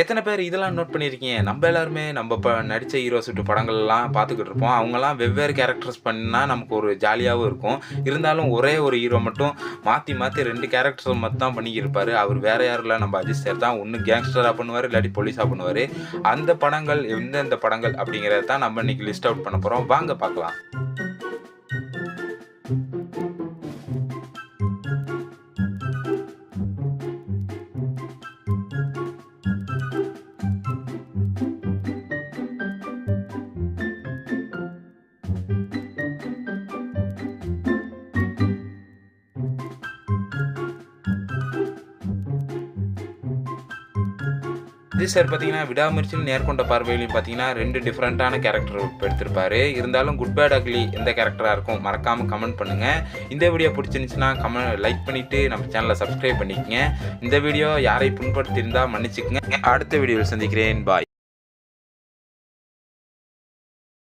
எத்தனை பேர் இதெல்லாம் நோட் பண்ணியிருக்கீங்க? நம்ம எல்லாருமே நம்ம நடிச்ச ஹீரோஸ் விட்டு படங்கள்லாம் பார்த்துக்கிட்டு இருப்போம். அவங்கலாம் வெவ்வேறு கேரக்டர்ஸ் பண்ணா நமக்கு ஒரு ஜாலியாவும் இருக்கும். இருந்தாலும் ஒரே ஒரு ஹீரோ மட்டும் மாத்தி மாத்தி 2 கேரக்டர் மட்டும் தான் பண்ணிக்கிருப்பாரு. அவர் வேற யாரும் இல்ல, நம்ம அஜித் சார் தான். ஒண்ணு கேங்ஸ்டரா பண்ணுவாரு, இல்லாட்டி போலீஸா பண்ணுவாரு. அந்த படங்கள் எந்தெந்த படங்கள் அப்படிங்கிறத தான் நம்ம இன்னைக்கு லிஸ்ட் அவுட் பண்ண போறோம். வாங்க பார்க்கலாம். விஜய் சார் பார்த்தீங்கன்னா, விடாமுயற்சியும் நேர்கொண்ட பார்வையிலும் பார்த்தீங்கன்னா, 2 டிஃபரண்டான கேரக்டர் எடுத்திருப்பாரு. இருந்தாலும் குட் பேட் அக்லி எந்த கேரக்டரா இருக்கும் மறக்காம கமெண்ட் பண்ணுங்க. இந்த வீடியோ பிடிச்சிருந்துச்சுன்னா லைக் பண்ணிட்டு நம்ம சேனலை சப்ஸ்கிரைப் பண்ணிக்கங்க. இந்த வீடியோ யாரை புண்படுத்தியிருந்தா மன்னிச்சுக்கங்க. அடுத்த வீடியோவில் சந்திக்கிறேன். பாய்.